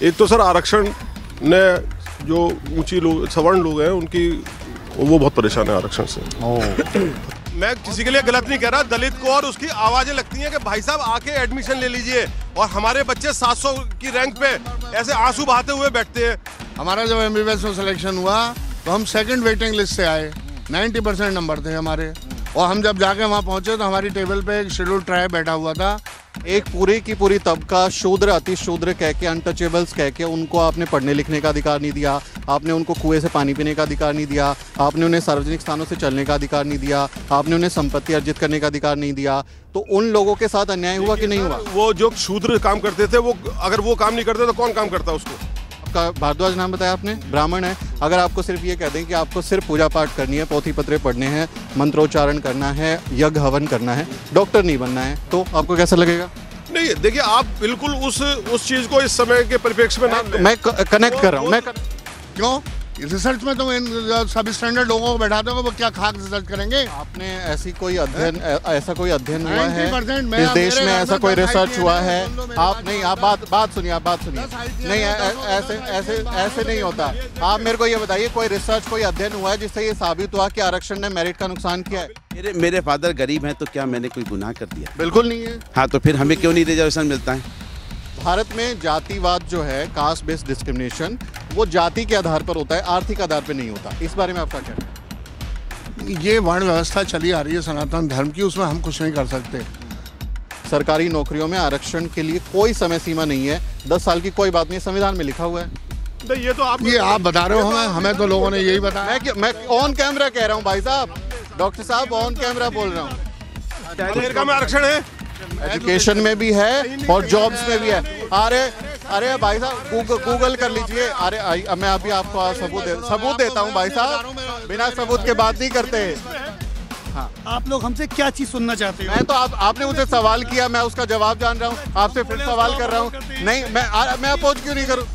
एक तो सर आरक्षण ने जो ऊंची लोग सवर्ण लोग हैं उनकी वो बहुत परेशान है आरक्षण से। मैं किसी के लिए गलत नहीं कह रहा, दलित को और उसकी आवाजें लगती हैं कि भाई साहब आके एडमिशन ले लीजिए, और हमारे बच्चे 700 की रैंक पे ऐसे आंसू बहाते हुए बैठते हैं। हमारा जब MBBS में सिलेक्शन हुआ तो हम सेकंड वेटिंग लिस्ट से आए, 90% नंबर थे हमारे, और हम जब जाके वहाँ पहुंचे तो हमारी टेबल पे एक शेड्यूल ट्राइब बैठा हुआ था। एक पूरी की पूरी तबका शूद्र अति शूद्र कह के, अनटचेबल्स कह के उनको आपने पढ़ने लिखने का अधिकार नहीं दिया, आपने उनको कुएं से पानी पीने का अधिकार नहीं दिया, आपने उन्हें सार्वजनिक स्थानों से चलने का अधिकार नहीं दिया, आपने उन्हें संपत्ति अर्जित करने का अधिकार नहीं दिया। तो उन लोगों के साथ अन्याय हुआ कि नहीं हुआ? वो जो शूद्र काम करते थे, वो अगर वो काम नहीं करते तो कौन काम करता उसको? आपका भारद्वाज नाम बताया आपने, ब्राह्मण है। अगर आपको सिर्फ ये कह दें कि आपको सिर्फ पूजा पाठ करनी है, पोथी पत्रे पढ़ने हैं, मंत्रोच्चारण करना है, यज्ञ हवन करना है, डॉक्टर नहीं बनना है, तो आपको कैसा लगेगा? नहीं, देखिए आप बिल्कुल उस चीज को इस समय के परिप्रेक्ष्य में ना, मैं कनेक्ट कर रहा हूँ। मैं क्यों रिसर्च में तुम इन सभी स्टैंडर्ड लोगों को बैठाते हो, वो क्या खाक रिसर्च करेंगे? आपने ऐसा कोई अध्ययन हुआ है 90% इस देश में? ऐसा कोई रिसर्च हुआ है? आप नहीं, आप बात सुनिए, आप बात सुनिए। नहीं, ऐसे नहीं होता। आप मेरे को ये बताइए, कोई रिसर्च, कोई अध्ययन हुआ है जिससे ये साबित हुआ कि आरक्षण ने मेरिट का नुकसान किया है? मेरे फादर गरीब हैं, तो क्या मैंने कोई गुनाह कर दिया? बिल्कुल नहीं है। हाँ, तो फिर हमें क्यों नहीं रिजर्वेशन मिलता है? भारत में जातिवाद जो है, कास्ट बेस्ड डिस्क्रिमिनेशन, वो जाति के आधार पर होता है, आर्थिक आधार पर नहीं होता। इस बारे में आपका क्या है? ये वर्ण व्यवस्था चली आ रही है सनातन धर्म की, उसमें हम कुछ नहीं कर सकते। सरकारी नौकरियों में आरक्षण के लिए कोई समय सीमा नहीं है, 10 साल की कोई बात नहीं, संविधान में लिखा हुआ है। तो ये आप बता रहे हो हमें तो लोगों ने यही बताया। मैं ऑन कैमरा कह रहा हूँ भाई साहब, डॉक्टर साहब ऑन कैमरा बोल रहा हूँ। अमेरिका में आरक्षण है, एजुकेशन में भी है और जॉब्स में भी है। अरे भाई साहब गूगल कर लीजिए। अरे मैं अभी आपको सबूत देता हूँ भाई साहब, बिना सबूत के बात नहीं करते। हाँ, आप लोग हमसे क्या चीज सुनना चाहते हो? मैं तो आपने मुझसे सवाल किया, मैं उसका जवाब जान रहा हूँ, आपसे फिर सवाल कर रहा हूँ। नहीं, मैं अपोज क्यों नहीं करूँ?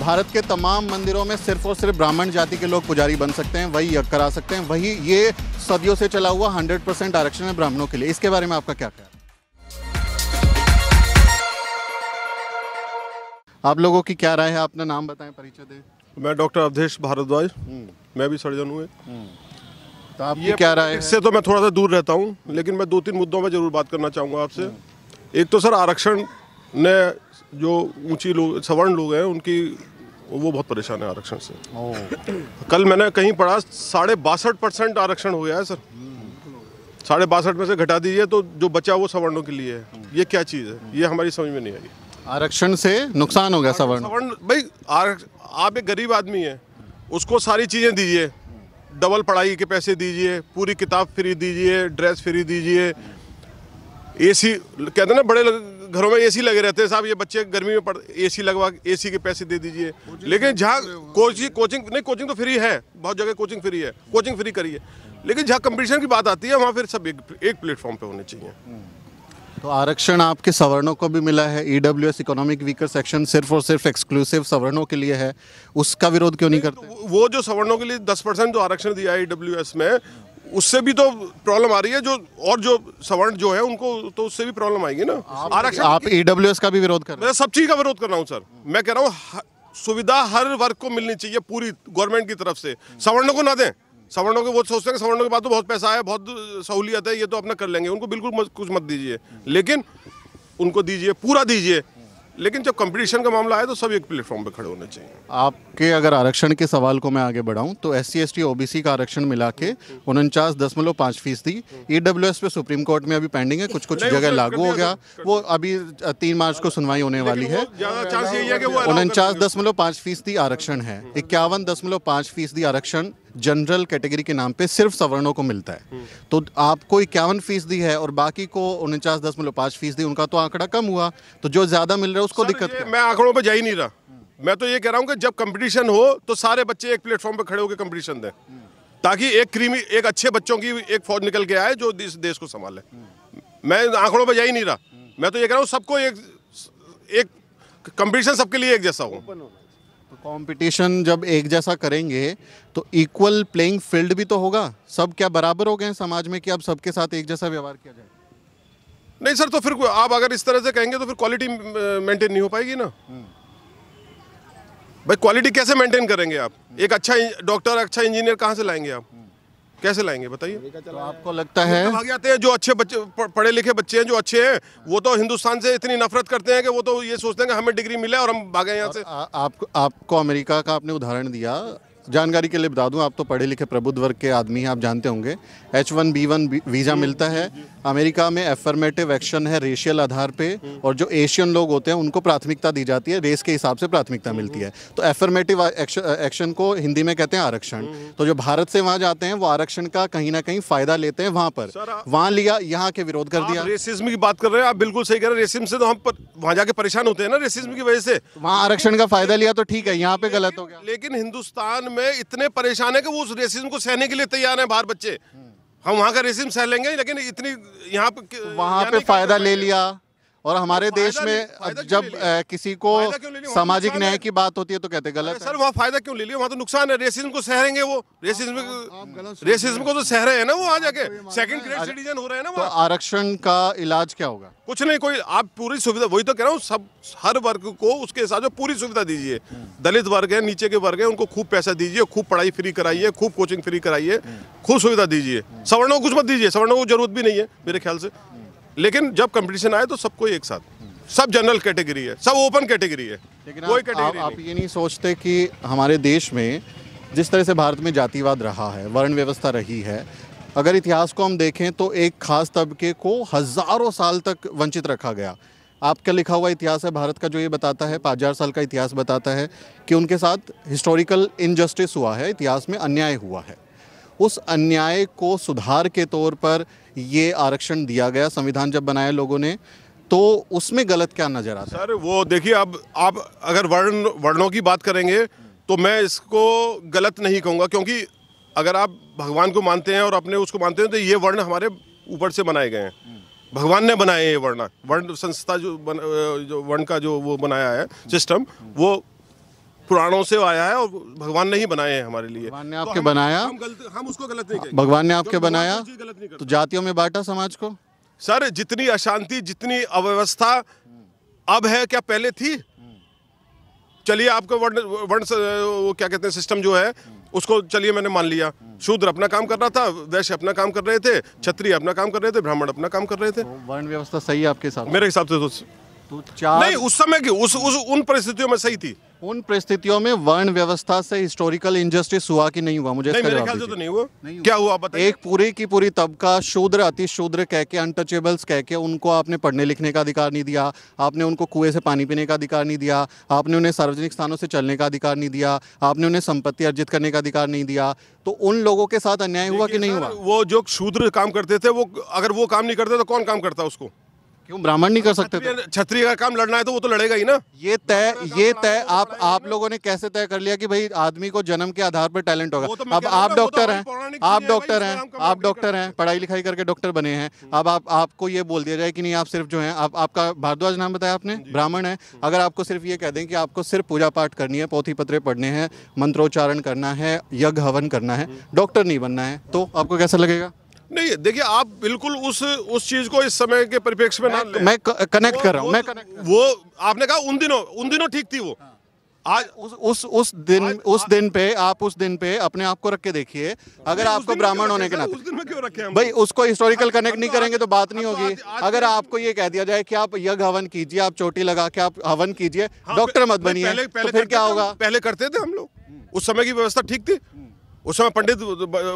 भारत के तमाम मंदिरों में सिर्फ और सिर्फ ब्राह्मण जाति के लोग पुजारी बन सकते हैं, वही यज्ञ करा सकते हैं, वही ये सदियों से चला हुआ 100% आरक्षण है ब्राह्मणों के लिए। इसके बारे में आपका क्या ख्याल? आप लोगों की क्या राय है? अपना नाम बताएं, परिचय दें। मैं डॉक्टर अवधेश भारद्वाज, मैं भी सर्जन हूँ। तो आपकी क्या राय है? इससे तो मैं थोड़ा सा दूर रहता हूँ, लेकिन मैं 2-3 मुद्दों में जरूर बात करना चाहूँगा आपसे। एक तो सर आरक्षण ने जो ऊंची लोग सवर्ण लोग हैं उनकी वो बहुत परेशान है आरक्षण से। कल मैंने कहीं पढ़ा 62.5% आरक्षण हो गया है सर। 62.5 में से घटा दीजिए तो जो बचा वो सवर्णों के लिए है। ये क्या चीज़ है, ये हमारी समझ में नहीं आई। आरक्षण से नुकसान हो गया सवर्ण भाई। आप एक गरीब आदमी है, उसको सारी चीज़ें दीजिए, डबल पढ़ाई के पैसे दीजिए, पूरी किताब फ्री दीजिए, ड्रेस फ्री दीजिए, एसी कहते हैं ना, बड़े घरों में एसी लगे रहते हैं साहब, ये बच्चे गर्मी में एसी लगवा एसी के पैसे दे दीजिए। लेकिन जहाँ कोचिंग तो फ्री है, बहुत जगह कोचिंग फ्री है, कोचिंग फ्री करिए। लेकिन जहाँ कंपटीशन की बात आती है वहाँ फिर सब एक प्लेटफॉर्म पे होने चाहिए। तो आरक्षण आपके सवर्णों को भी मिला है, EWS इकोनॉमिक वीकर सेक्शन सिर्फ और सिर्फ एक्सक्लूसिव सवर्णों के लिए है, उसका विरोध क्यों नहीं करते? वो जो सवर्णों के लिए 10% जो आरक्षण दिया है EWS में, उससे भी तो प्रॉब्लम आ रही है। जो सवर्ण जो है उनको तो उससे भी प्रॉब्लम आएगी ना। आरक्षण आप EWS का भी विरोध कर रहे हैं? मैं सब चीज का विरोध कर रहा हूँ सर। मैं कह रहा हूँ सुविधा हर वर्ग को मिलनी चाहिए पूरी गवर्नमेंट की तरफ से, सवर्णों को ना दें। सवर्णों को वो सोचते हैं कि सवर्णों के बाद तो बहुत पैसा है, बहुत सहूलियत है, ये तो अपना कर लेंगे, उनको बिल्कुल कुछ मत दीजिए, लेकिन उनको दीजिए, पूरा दीजिए। लेकिन जब कंपटीशन का मामला आए तो सब एक प्लेटफॉर्म पे खड़े होने चाहिए। आपके अगर आरक्षण के सवाल को मैं आगे बढ़ाऊं तो SC ST OBC का आरक्षण मिला के 49.5% EWS पे सुप्रीम कोर्ट में अभी पेंडिंग है, कुछ जगह लागू हो गया, वो अभी 3 मार्च को सुनवाई होने वाली है। 49.5% आरक्षण है, 51.5% आरक्षण जनरल कैटेगरी के नाम पे सिर्फ सवर्णों को मिलता है। तो आपको 51% है और बाकी को 49.5%, उनका तो आंकड़ा कम हुआ, तो जो ज्यादा मिल रहा है उसको दिक्कत क्या? मैं आंकड़ों पे जा ही नहीं रहा। मैं तो ये कह रहा हूँ कि जब कंपटीशन हो तो सारे बच्चे एक प्लेटफॉर्म पे खड़े होकर कंपटीशन दें, ताकि एक अच्छे बच्चों की एक फौज निकल के आए जो इस देश को संभाले। मैं आंकड़ों पे जा ही नहीं रहा। मैं तो ये कह रहा हूँ सबको एक कंपटीशन सबके लिए एक जैसा हो। तो कंपटीशन जब एक जैसा करेंगे तो इक्वल प्लेइंग फील्ड भी तो होगा। सब क्या बराबर हो गए हैं समाज में कि अब सबके साथ एक जैसा व्यवहार किया जाए? नहीं सर, तो फिर आप अगर इस तरह से कहेंगे तो फिर क्वालिटी मेंटेन नहीं हो पाएगी ना। भाई क्वालिटी कैसे मेंटेन करेंगे आप? एक अच्छा डॉक्टर, अच्छा इंजीनियर कहाँ से लाएंगे आप? कैसे लाएंगे बताइए? तो आपको लगता है भाग जाते हैं जो अच्छे बच्चे, पढ़े लिखे बच्चे हैं जो अच्छे हैं, वो तो हिंदुस्तान से इतनी नफरत करते हैं कि वो तो ये सोचते हैं कि हमें डिग्री मिले और हम भागे यहाँ से। आपको अमेरिका का आपने उदाहरण दिया, जानकारी के लिए बता दूं, आप तो पढ़े लिखे प्रबुद्ध वर्ग के आदमी हैं, आप जानते होंगे H1B1 वीज़ा मिलता है अमेरिका में। एफर्मेटिव एक्शन है रेशियल आधार पे, और जो एशियन लोग होते हैं उनको प्राथमिकता दी जाती है, रेस के हिसाब से प्राथमिकता मिलती है। तो एफर्मेटिव एक्शन को हिंदी में कहते हैं आरक्षण। तो जो भारत से वहाँ जाते हैं वो आरक्षण का कहीं ना कहीं फायदा लेते हैं वहाँ पर, वहाँ लिया, यहाँ के विरोध कर दिया। रेसिज्म की बात कर रहे हैं आप, बिल्कुल सही कह रहे हैं। रेसिज्म से तो हम वहाँ जाके परेशान होते हैं ना, रेसिज्म की वजह से। वहाँ आरक्षण का फायदा लिया तो ठीक है, यहाँ पे गलत हो गया। लेकिन हिंदुस्तान में इतने परेशान है कि वो उस रेसिज्म को सहने के लिए तैयार हैं बाहर बच्चे। हम वहाँ का रेसिज्म सह लेंगे, लेकिन इतनी यहाँ पे वहाँ पे फायदा ले लिया। और हमारे देश में जब किसी को सामाजिक न्याय की बात होती है तो कहते गलत है। सर वहाँ फायदा क्यों ले लिया? वहाँ तो नुकसान है, रेसिज्म को सहेंगे वो। रेसिज्म को तो सह रहे हैं ना वो, वहाँ जाके सेकंड ग्रेड सिटीजन हो रहे हैं ना। तो आरक्षण का इलाज क्या होगा? कुछ नहीं, कोई आप पूरी सुविधा, वही तो कह रहा हूँ, सब हर वर्ग को उसके हिसाब से पूरी सुविधा दीजिए। दलित वर्ग है, नीचे के वर्ग है, उनको खूब पैसा दीजिए, खूब पढ़ाई फ्री कराइए, खूब कोचिंग फ्री कराइए, खूब सुविधा दीजिए। सवर्णों को कुछ मत दीजिए, सवर्णों को जरूरत भी नहीं है मेरे ख्याल से। लेकिन जब कंपटीशन आए तो सबको एक साथ, सब जनरल कैटेगरी है, सब ओपन कैटेगरी है, कोई कैटेगरी आप ये नहीं सोचते कि हमारे देश में जिस तरह से भारत में जातिवाद रहा है, वर्ण व्यवस्था रही है, अगर इतिहास को हम देखें तो एक खास तबके को हजारों साल तक वंचित रखा गया। आपका लिखा हुआ इतिहास है भारत का जो ये बताता है, 5000 साल का इतिहास बताता है कि उनके साथ हिस्टोरिकल इनजस्टिस हुआ है, इतिहास में अन्याय हुआ है। उस अन्याय को सुधार के तौर पर ये आरक्षण दिया गया, संविधान जब बनाया लोगों ने, तो उसमें गलत क्या नजर आता है? सर वो देखिए, अब आप अगर वर्णों की बात करेंगे तो मैं इसको गलत नहीं कहूँगा, क्योंकि अगर आप भगवान को मानते हैं और अपने उसको मानते हैं तो ये वर्ण हमारे ऊपर से बनाए गए हैं, भगवान ने बनाए ये वर्ण संस्था जो वर्ण का जो वो बनाया है सिस्टम, वो पुराणों से आया है और भगवान ने ही बनाए हैं हमारे लिए। भगवान ने आपके बनाया, हम उसको गलत नहीं कहेंगे। भगवान ने आपके बनाया तो जातियों में बांटा समाज को। सर जितनी अशांति, जितनी अव्यवस्था अब है, क्या पहले थी? चलिए आपका वर्ण वो क्या कहते हैं सिस्टम जो है उसको चलिए मैंने मान लिया, शूद्र अपना काम कर रहा था, वैश्य अपना काम कर रहे थे, क्षत्रिय अपना काम कर रहे थे, ब्राह्मण अपना काम कर रहे थे। वर्ण व्यवस्था सही है आपके हिसाब? मेरे हिसाब से तो नहीं, उस समय की उन परिस्थितियों में सही थी। उन परिस्थितियों में वर्ण व्यवस्था से हिस्टोरिकल इंजस्टिस हुआ कि नहीं हुआ? मुझे नहीं, मेरे ख्याल से तो नहीं हुआ। क्या हुआ बताइए? एक पूरी की पूरी तबका शूद्र, अति शूद्र कह के, अनटचेबल्स कह के, उनको आपने पढ़ने लिखने का अधिकार नहीं दिया, आपने उनको कुएं से पानी पीने का अधिकार नहीं दिया, आपने उन्हें सार्वजनिक स्थानों से चलने का अधिकार नहीं दिया, आपने उन्हें संपत्ति अर्जित करने का अधिकार नहीं दिया। तो उन लोगों के साथ अन्याय हुआ कि नहीं हुआ? वो जो शूद्र काम करते थे, वो अगर वो काम नहीं करते तो कौन काम करता उसको? क्यों ब्राह्मण नहीं कर सकते थे? क्षत्रिय का काम लड़ना है तो वो तो लड़ेगा ही ना। ये तय आप लोगों ने कैसे तय कर लिया कि भाई आदमी को जन्म के आधार पर टैलेंट होगा? अब आप डॉक्टर हैं, आप डॉक्टर हैं, पढ़ाई लिखाई करके डॉक्टर बने हैं, अब आपको ये बोल दिया जाए कि नहीं, आप सिर्फ जो है, आपका भारद्वाज नाम बताया आपने, ब्राह्मण है, अगर आपको सिर्फ ये कह दें कि आपको सिर्फ पूजा पाठ करनी है, पोथी पत्रे पढ़ने हैं, मंत्रोच्चारण करना है, यज्ञ हवन करना है, डॉक्टर नहीं बनना है, तो आपको कैसा लगेगा? नहीं, देखिए आप बिल्कुल उस चीज को इस समय के परिप्रेक्ष्य में ना लें। मैं कनेक्ट कर रहा हूँ, वो आपने कहा उन दिनों ठीक थी वो। आज उस दिन पे अपने आप को रख के देखिए, अगर आपको ब्राह्मण होने के नाते, उस दिन में क्यों रखे हम? भाई उसको हिस्टोरिकल कनेक्ट नहीं करेंगे तो बात नहीं होगी। अगर आपको ये कह दिया जाए कि आप यज्ञ हवन कीजिए, आप चोटी लगा के आप हवन कीजिए, डॉक्टर मत बनिए, तो फिर क्या होगा? पहले करते थे हम लोग, उस समय की व्यवस्था ठीक थी। उस समय पंडित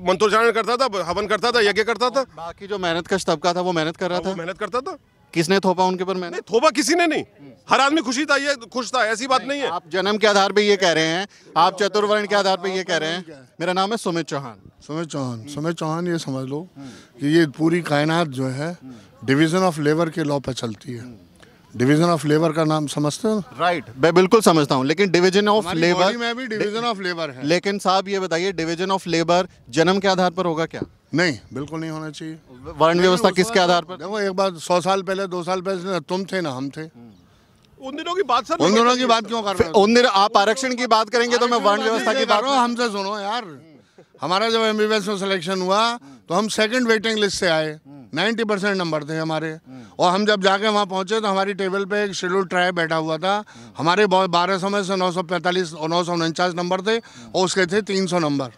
मंत्रोच्चारण करता था, हवन करता था, यज्ञ करता था। बाकी जो मेहनत कश तबका था वो मेहनत कर रहा था, मेहनत करता था। किसने थोपा उनके ऊपर मेहनत? थोपा किसी ने नहीं, हर आदमी खुश था, ऐसी बात नहीं है। आप जन्म के आधार पे ये कह रहे हैं, आप चतुर्वर्ण के आधार पे ये कह रहे हैं। मेरा नाम है सुमित चौहान। सुमित चौहान ये समझ लो कि ये पूरी कायनात जो है डिवीजन ऑफ लेबर के लॉ पे चलती है। डिवीजन ऑफ लेबर का नाम समझते हो? राइट, मैं बिल्कुल समझता हूँ, लेकिन डिवीजन ऑफ लेबर में भी डिवीजन ऑफ लेबर है। लेकिन साहब ये बताइए, डिवीजन ऑफ लेबर जन्म के आधार पर होगा क्या? नहीं, बिल्कुल नहीं होना चाहिए। वर्ण व्यवस्था किसके आधार पर? देखो, एक बात 100 साल पहले, 2 साल पहले तुम थे ना हम थे। उन दिनों की बात सर, उन दिनों की बात क्यों कर रहे हो? उन दिन आप आरक्षण की बात करेंगे तो मैं वर्ण व्यवस्था की बात। हमसे सुनो यार, हमारा जब MBBS में सिलेक्शन हुआ तो हम सेकंड वेटिंग लिस्ट से आए, 90% नंबर थे हमारे। और हम जब जाके वहाँ पहुँचे तो हमारी टेबल पे एक शेड्यूल ट्राइब बैठा हुआ था। हमारे 1200 में से 945 और 949 नंबर थे और उसके थे 300 नंबर।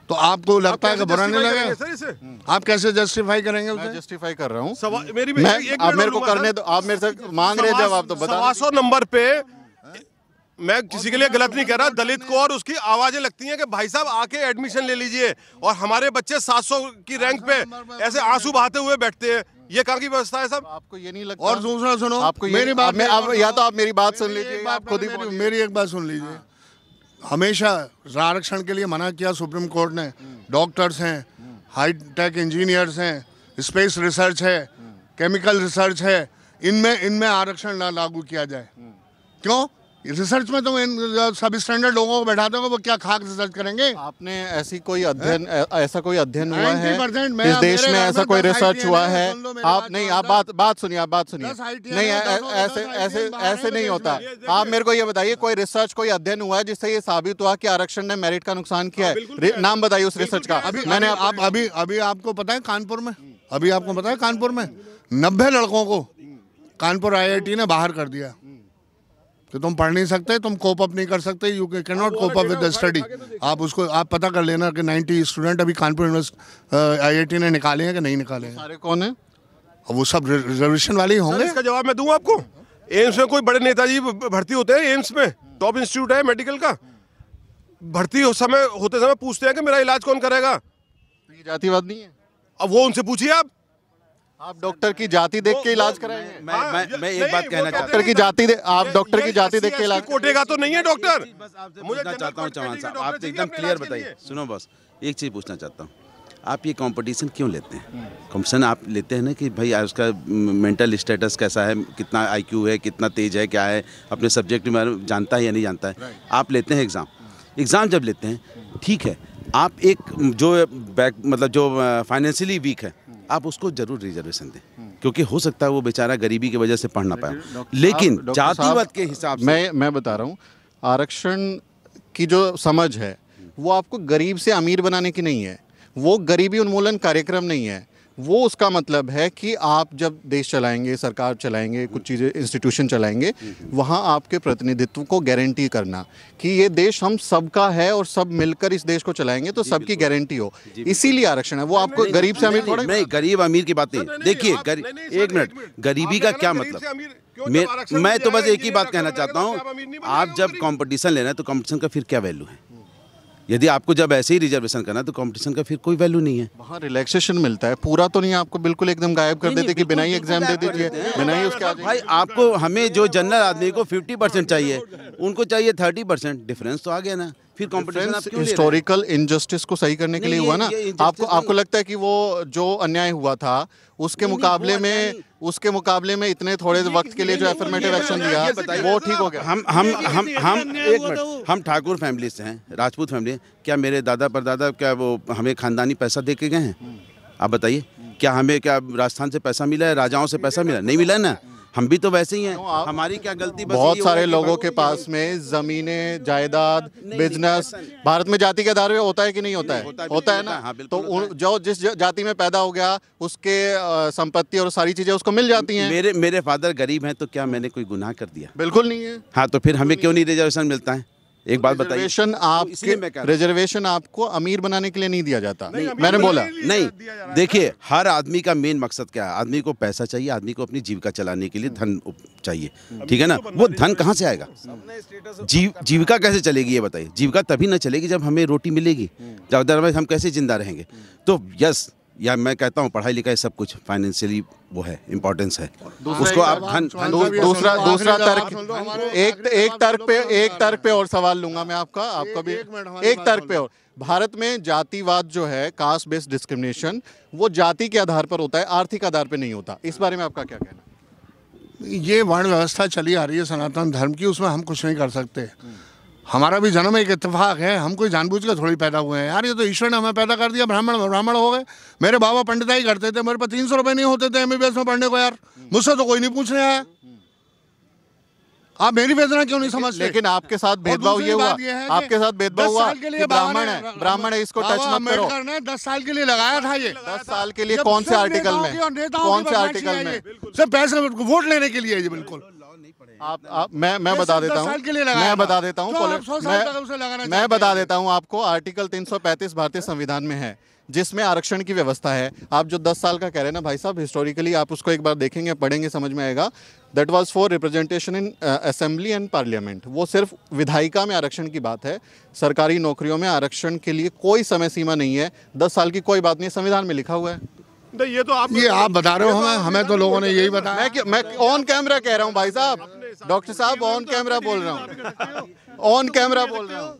तो आपको लगता है कि बुरा नहीं लगेगा? आप कैसे जस्टिफाई करेंगे उसे? मैं जस्टिफाई कर रहा हूँ। मेरी आप मेरे को करने दो, आप मेरे से मांग रहे जवाब तो बता। 100 नंबर पे मैं किसी के लिए गलत नहीं कह रहा, दलित को और उसकी आवाजें लगती हैं कि भाई साहब आके एडमिशन ले लीजिए, और हमारे बच्चे 700 की रैंक पे ऐसे आंसू बहाते हुए बैठते हैं। ये कहाँ की व्यवस्था है साहब? आपको ये नहीं लगता? और दूसरा सुनो, आपको मेरी बात या तो आप मेरी बात सुन लीजिए, आप खुद ही मेरी एक बात सुन लीजिए। हमेशा आरक्षण के लिए मना किया सुप्रीम कोर्ट ने। डॉक्टर्स हैं, हाई टेक इंजीनियर्स हैं, स्पेस रिसर्च है, केमिकल रिसर्च है, इनमें आरक्षण ना लागू किया जाए। क्यों? रिसर्च में तो सब स्टैंडर्ड लोगों को बैठाते हो, वो क्या खाक रिसर्च करेंगे? आपने ऐसी कोई अध्ययन, ऐसा कोई अध्ययन हुआ है 90% इस देश में? ऐसा कोई रिसर्च हुआ है? आप नहीं, आप बात सुनिए, आप बात सुनिए। नहीं, ऐसे नहीं होता। आप मेरे को ये बताइए, कोई रिसर्च, कोई अध्ययन हुआ है जिससे ये साबित हुआ कि आरक्षण ने मेरिट का नुकसान किया है? नाम बताइए उस रिसर्च का। मैंने अभी आपको पता है कानपुर में, अभी आपको पता है कानपुर में 90 लड़कों को कानपुर IIT ने बाहर कर दिया कि तुम पढ़ नहीं सकते, तुम कोप अप नहीं कर सकते, you can not cope up with the study. आप पता कर लेना कि 90 स्टूडेंट अभी कानपुर IIT ने निकाले हैं कि नहीं निकाले हैं। सारे कौन है? वो सब रिजर्वेशन वाले ही होंगे। इसका जवाब मैं दूं आपको। एम्स में कोई बड़े नेताजी भर्ती होते हैं, एम्स में टॉप इंस्टीट्यूट है मेडिकल का, भर्ती होते समय पूछते हैं कि मेरा इलाज कौन करेगा? ये जातिवाद नहीं है? अब वो उनसे पूछिए आप डॉक्टर की जाति देख के इलाज कराएंगे? मैं एक बात कहना चाहता डॉक्टर की जाति आप डॉक्टर की जाति देख के इलाज कोटे का तो नहीं है डॉक्टर। मुझे चाहता हूँ चौहान साहब, आप एकदम क्लियर बताइए। सुनो बस, एक चीज़ पूछना चाहता हूँ, आप ये कंपटीशन क्यों लेते हैं? कंपटीशन आप लेते हैं ना कि भाई उसका मेंटल स्टेटस कैसा है, कितना IQ है, कितना तेज है, क्या है, अपने सब्जेक्ट में जानता है या नहीं जानता है। आप लेते हैं एग्ज़ाम जब लेते हैं, ठीक है, आप एक जो मतलब जो फाइनेंशियली वीक है, आप उसको जरूर रिजर्वेशन दें, क्योंकि हो सकता है वो बेचारा गरीबी की वजह से पढ़ ना पाए। लेकिन जातिवाद के हिसाब से मैं बता रहा हूँ, आरक्षण की जो समझ है वो आपको गरीब से अमीर बनाने की नहीं है, वो गरीबी उन्मूलन कार्यक्रम नहीं है। वो उसका मतलब है कि आप जब देश चलाएंगे, सरकार चलाएंगे, कुछ चीज़ें इंस्टीट्यूशन चलाएंगे, वहाँ आपके प्रतिनिधित्व को गारंटी करना कि ये देश हम सबका है और सब मिलकर इस देश को चलाएंगे, तो सबकी गारंटी हो। इसीलिए आरक्षण है। वो आपको गरीब से अमीर थोड़ा नहीं, गरीब अमीर की बात नहीं। देखिए एक मिनट, गरीबी का क्या मतलब? मैं तो बस एक ही बात कहना चाहता हूँ, आप जब कंपटीशन लेना है तो कंपटीशन का फिर क्या वैल्यू है? यदि आपको जब ऐसे ही रिजर्वेशन करना है तो कंपटीशन का फिर कोई वैल्यू नहीं है। वहाँ रिलैक्सेशन मिलता है, पूरा तो नहीं आपको बिल्कुल एकदम गायब कर देते कि बिना ही एग्जाम दे दीजिए, बिना ही उसके। भाई आपको, हमें जो जनरल आदमी को 50% चाहिए, उनको चाहिए 30%, डिफरेंस तो आ गया ना। फिर कंपटीशन हिस्टोरिकल इनजस्टिस को सही करने के लिए हुआ ना। आपको लगता है कि वो जो अन्याय हुआ था उसके मुकाबले में इतने थोड़े वक्त के लिए जो एफर्मेटिव एक्शन दिया वो ठीक हो गया? हम ठाकुर फैमिली से हैं, राजपूत फैमिली। क्या मेरे दादा परदादा क्या वो हमें खानदानी पैसा दे के गए हैं? आप बताइए, क्या हमें क्या राजस्थान से पैसा मिला है, राजाओं से पैसा मिला? नहीं मिला ना। हम भी तो वैसे ही हैं, हमारी क्या गलती? बहुत सारे लोगों के पास में जमीनें, जायदाद, बिजनेस भारत में जाति के आधार पे होता है कि नहीं होता है? होता है ना। तो जो जिस जाति में पैदा हो गया उसके संपत्ति और सारी चीजें उसको मिल जाती हैं। मेरे फादर गरीब हैं, तो क्या मैंने कोई गुनाह कर दिया? बिल्कुल नहीं है। हाँ, तो फिर हमें क्यों नहीं रिजर्वेशन मिलता है? एक बात बताइए। रिजर्वेशन आपको अमीर बनाने के लिए नहीं दिया जाता। मैंने बोला नहीं। देखिए, हर आदमी का मेन मकसद क्या है? आदमी को पैसा चाहिए, आदमी को अपनी जीविका चलाने के लिए धन चाहिए, ठीक है ना। वो धन कहाँ से आएगा? जीविका कैसे चलेगी ये बताइए? जीविका तभी ना चलेगी जब हमें रोटी मिलेगी, अदरवाइज हम कैसे जिंदा रहेंगे? तो यस, या मैं कहता हूँ पढ़ाई लिखाई सब कुछ फाइनेंशियली वो है, इम्पोर्टेंस है उसको। आप दूसरा तर्क, एक तर्क पे और सवाल लूंगा मैं आपका भी एक तर्क पे और। भारत में जातिवाद जो है, कास्ट बेस्ड डिस्क्रिमिनेशन, वो जाति के आधार पर होता है, आर्थिक आधार पर नहीं होता। इस बारे में आपका क्या कहना? ये वर्ण व्यवस्था चली आ रही है सनातन धर्म की, उसमें हम कुछ नहीं कर सकते। हमारा भी जन्म एक इत्तेफाक है, हम कोई जानबूझ कर थोड़ी पैदा हुए हैं यार। ये तो ईश्वर ने हमें पैदा कर दिया, ब्राह्मण हो गए। मेरे बाबा पंडिताई करते थे, मेरे पास 300 रुपए नहीं होते थे MBBS में पढ़ने को यार। मुझसे तो कोई नहीं पूछने आया। आप मेरी वेदना क्यों नहीं समझते? लेकिन आपके साथ भेदभाव ये हुआ, आपके साथ भेदभाव हुआ कि ब्राह्मण है, इसको टच मत करो। 10 साल के लिए लगाया था ये। 10 साल के लिए कौन से आर्टिकल में, कौन से आर्टिकल में? सिर्फ पैसे वोट लेने के लिए, ये बिल्कुल। मैं बता देता हूँ, मैं बता देता हूँ आपको। आर्टिकल 335 भारतीय संविधान में है, जिसमें आरक्षण की व्यवस्था है। आप जो 10 साल का कह रहे हैं ना भाई साहब, हिस्टोरिकली आप उसको एक बार देखेंगे, पढ़ेंगे, समझ में आएगा। That was for representation in assembly and parliament. वो सिर्फ विधायिका में आरक्षण की बात है। सरकारी नौकरियों में आरक्षण के लिए कोई समय सीमा नहीं है। 10 साल की कोई बात नहीं, संविधान में लिखा हुआ है। ये तो आप बता रहे हो हमें तो लोगों ने यही बताया। मैं ऑन कैमरा कह रहा हूँ भाई साहब, डॉक्टर साहब ऑन कैमरा बोल रहा हूँ, ऑन कैमरा बोल रहा हूँ।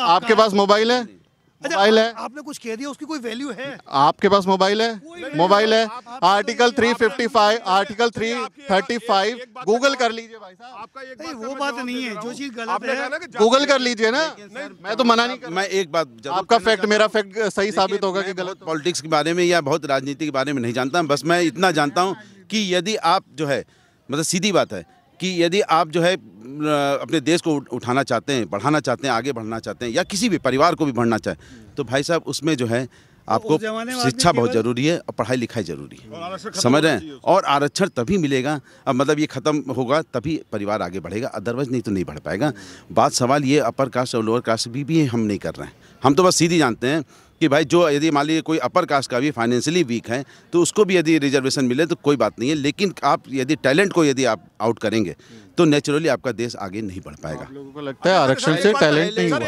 आपके पास मोबाइल है? मोबाइल है? आपने कुछ कह दिया, उसकी कोई वैल्यू है? आपके पास मोबाइल है? मोबाइल है। आर्टिकल 355, आर्टिकल 335 गूगल कर लीजिए भाई साहब। नहीं, वो बात नहीं है, जो चीज गलत है गूगल कर लीजिए ना। मैं तो मना नहीं कर। मैं एक बात, आपका फैक्ट मेरा फैक्ट सही साबित होगा कि गलत। पॉलिटिक्स के बारे में या बहुत राजनीति के बारे में नहीं जानता, बस मैं इतना जानता हूँ कि यदि आप जो है, मतलब सीधी बात है कि यदि आप जो है अपने देश को उठाना चाहते हैं, बढ़ाना चाहते हैं, आगे बढ़ना चाहते हैं, या किसी भी परिवार को भी बढ़ना चाहे, तो भाई साहब उसमें जो है आपको शिक्षा बहुत ज़रूरी है और पढ़ाई लिखाई ज़रूरी है, समझ रहे हैं? और आरक्षण तभी मिलेगा, अब मतलब ये ख़त्म होगा तभी परिवार आगे बढ़ेगा, अदरवाइज नहीं तो नहीं बढ़ पाएगा। बात सवाल ये अपर कास्ट और लोअर कास्ट भी हम नहीं कर रहे हैं। हम तो बस सीधी जानते हैं कि भाई जो यदि मान लीजिए कोई अपर कास्ट का भी फाइनेंशियली वीक है तो उसको भी यदि रिजर्वेशन मिले तो कोई बात नहीं है, लेकिन आप यदि टैलेंट को यदि आप आउट करेंगे तो नेचुरली आपका देश आगे नहीं बढ़ पाएगा। लोगों को लगता है आरक्षण से टैलेंट नहीं हुआ।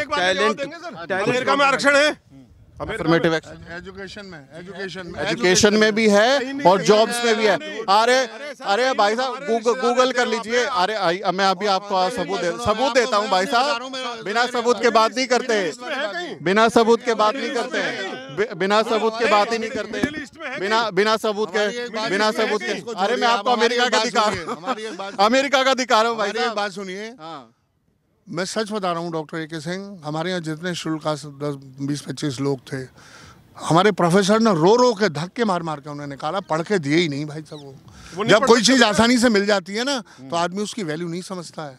अमेरिका में आरक्षण है, अफर्मेटिव एजुकेशन में भी है और जॉब्स में भी है। अरे भाई साहब गूगल कर लीजिए। अरे मैं अभी आपको सबूत देता हूँ भाई साहब। बिना सबूत के बात नहीं करते, बिना सबूत के बात नहीं करते, बिना सबूत के बात ही नहीं करते, बिना सबूत के। अरे मैं आपको अमेरिका का दिखा रहा हूँ भाई साहब। बात सुनिए, मैं सच बता रहा हूँ डॉक्टर ए.के. सिंह, हमारे यहाँ जितने शुल्क 10-20-25 लोग थे, हमारे प्रोफेसर ने रो रो के धक्के मार मार के उन्हें निकाला, पढ़ के दिए ही नहीं भाई साहब। वो जब कोई चीज़ आसानी से मिल जाती है ना तो आदमी उसकी वैल्यू नहीं समझता है।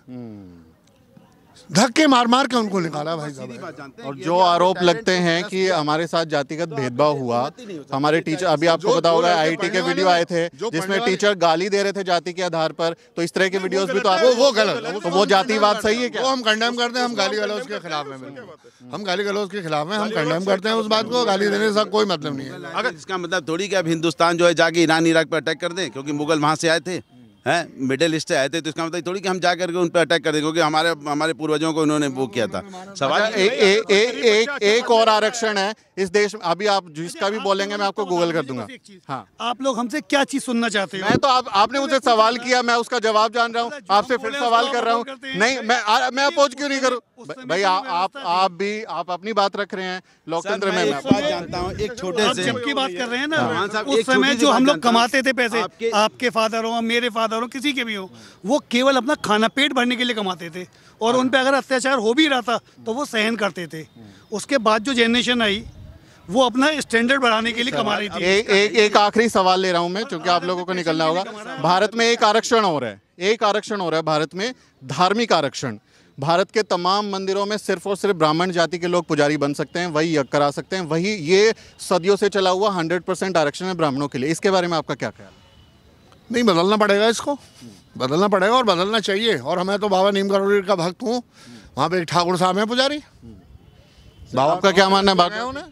धक्के मार मार के उनको निकाला भाई साहब। और जो आरोप लगते हैं कि हमारे साथ जातिगत भेदभाव हुआ, हमारे टीचर, अभी आपको पता होगा आईटी के वीडियो आए थे जिसमें टीचर गाली दे रहे थे जाति के आधार पर, तो इस तरह के वीडियोस भी तो वो गलत, तो वो जातिवाद सही है क्या? वो हम कंडेम करते हैं, हम गाली गलौज के खिलाफ हैं, हम गाली गलौज के खिलाफ हैं, हम कंडेम करते हैं उस बात को। गाली देने से कोई मतलब नहीं है। अगर इसका मतलब थोड़ी कि अब हिंदुस्तान जो है जाके ईरान इराक पर अटैक कर दें क्योंकि मुगल वहाँ से आए थे, हैं मिडिल ईस्ट से आए थे, तो इसका मतलब थोड़ी कि हम जा करके उन पर अटैक कर दें क्योंकि हमारे पूर्वजों को उन्होंने वो किया था। सवाल एक और आरक्षण है इस देश में। अभी आप जिसका भी बोलेंगे मैं आपको गूगल कर दूंगा। हाँ, आप लोग हमसे क्या चीज सुनना चाहते हो? मैं तो आपने मुझे सवाल किया, मैं उसका जवाब जान रहा हूँ, आपसे फिर सवाल कर रहा हूँ। नहीं, मैं अपोज क्यों नहीं करूँ भाई? आप अपनी बात रख रहे हैं लोकतंत्र में। मैं बात जानता हूँ, एक छोटे से जबकि बात कर रहे हैं ना, उस समय जो हम लोग कमाते थे पैसे, आपके फादर हो, मेरे फादर हो, किसी के भी हो, वो केवल अपना खाना पेट भरने के लिए कमाते थे और उन पे अगर अत्याचार हो भी रहा था तो वो सहन करते थे। उसके बाद जो जनरेशन आई वो अपना स्टैंडर्ड बढ़ाने के लिए कमा रही थी। एक आखिरी सवाल ले रहा हूं मैं, क्योंकि आप लोगों को निकलना होगा। भारत में एक आरक्षण हो रहा है, भारत में धार्मिक आरक्षण। भारत के तमाम मंदिरों में सिर्फ और सिर्फ ब्राह्मण जाति के लोग पुजारी बन सकते हैं, वही यज्ञ करा सकते हैं, वही ये सदियों से चला हुआ 100% आरक्षण है ब्राह्मणों के लिए। इसके बारे में आपका क्या ख्याल है? नहीं, बदलना पड़ेगा, इसको बदलना पड़ेगा और बदलना चाहिए। और मैं तो बाबा नीम करोड़ी का भक्त हूँ, वहाँ पे एक ठाकुर साहब हैं पुजारी। बाबा का क्या मानना है?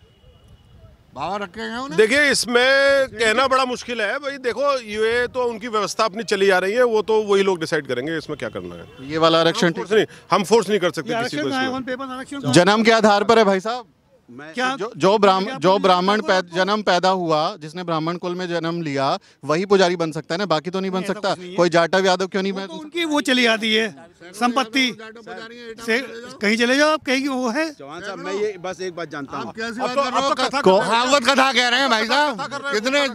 बाबा रखे हैं उन्हें। देखिए, इसमें कहना बड़ा मुश्किल है भाई। देखो, ये तो उनकी व्यवस्था अपनी चली आ रही है, वो तो वही लोग डिसाइड करेंगे इसमें क्या करना है। ये वाला आरक्षण हम फोर्स नहीं कर सकते किसी को इसमें। जन्म के आधार पर है भाई साहब। क्या जो ब्राह्मण जन्म पैदा हुआ, जिसने ब्राह्मण कुल में जन्म लिया, वही पुजारी बन सकता है ना, बाकी तो नहीं बन सकता। कोई जाटव यादव क्यों नहीं बन? उनकी वो चली आती है संपत्ति से, कहीं चले जाओ आप, कहीं वो है। चौहान साहब, मैं ये बस एक बात जानता हूँ, भागवत कथा कह रहे हैं भाई साहब। कितने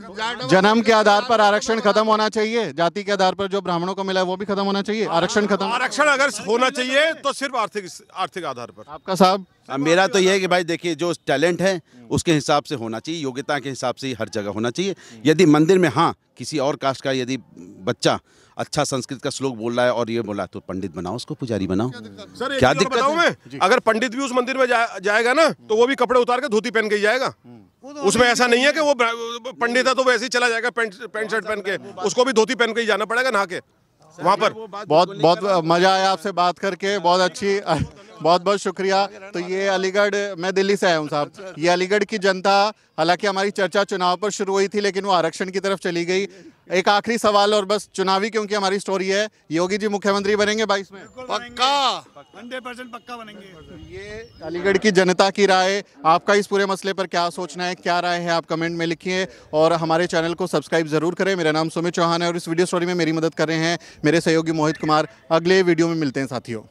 जन्म के आधार पर आरक्षण खत्म होना चाहिए, जाति के आधार पर जो ब्राह्मणों को मिला है वो भी खत्म होना चाहिए। आरक्षण खत्म, आरक्षण अगर होना चाहिए तो सिर्फ आर्थिक आधार पर। आपका साहब मेरा तो ये है कि भाई देखिए, जो टैलेंट है उसके हिसाब से होना चाहिए, योग्यता के हिसाब से ही हर जगह होना चाहिए। यदि मंदिर में हाँ किसी और कास्ट का यदि बच्चा अच्छा संस्कृत का श्लोक बोल रहा है और ये बोला, तो पंडित बनाओ, उसको पुजारी बनाओ। सर क्या एक चीज़ और दिक्कत बताऊं मैं, अगर पंडित भी उस मंदिर में जाएगा ना, तो वो भी कपड़े उतार के धोती पहन के ही जाएगा। उसमें ऐसा नहीं है कि वो पंडित है तो वैसे ही चला जाएगा पैंट शर्ट पहन के, उसको भी धोती पहन के ही जाना पड़ेगा नहा के वहाँ पर। बहुत मज़ा आया आपसे बात करके, बहुत अच्छी, बहुत बहुत शुक्रिया। तो ये अलीगढ़, मैं दिल्ली से आया हूँ साहब, ये अलीगढ़ की जनता, हालांकि हमारी चर्चा चुनाव पर शुरू हुई थी लेकिन वो आरक्षण की तरफ चली गई। एक आखिरी सवाल और बस चुनावी, क्योंकि हमारी स्टोरी है, योगी जी मुख्यमंत्री बनेंगे 22 में? पक्का 100% पक्का बनेंगे। ये अलीगढ़ की जनता की राय, आपका इस पूरे मसले पर क्या सोचना है, क्या राय है, आप कमेंट में लिखिए और हमारे चैनल को सब्सक्राइब जरूर करें। मेरा नाम सुमित चौहान है और इस वीडियो स्टोरी में मेरी मदद कर रहे हैं मेरे सहयोगी मोहित कुमार। अगले वीडियो में मिलते हैं साथियों।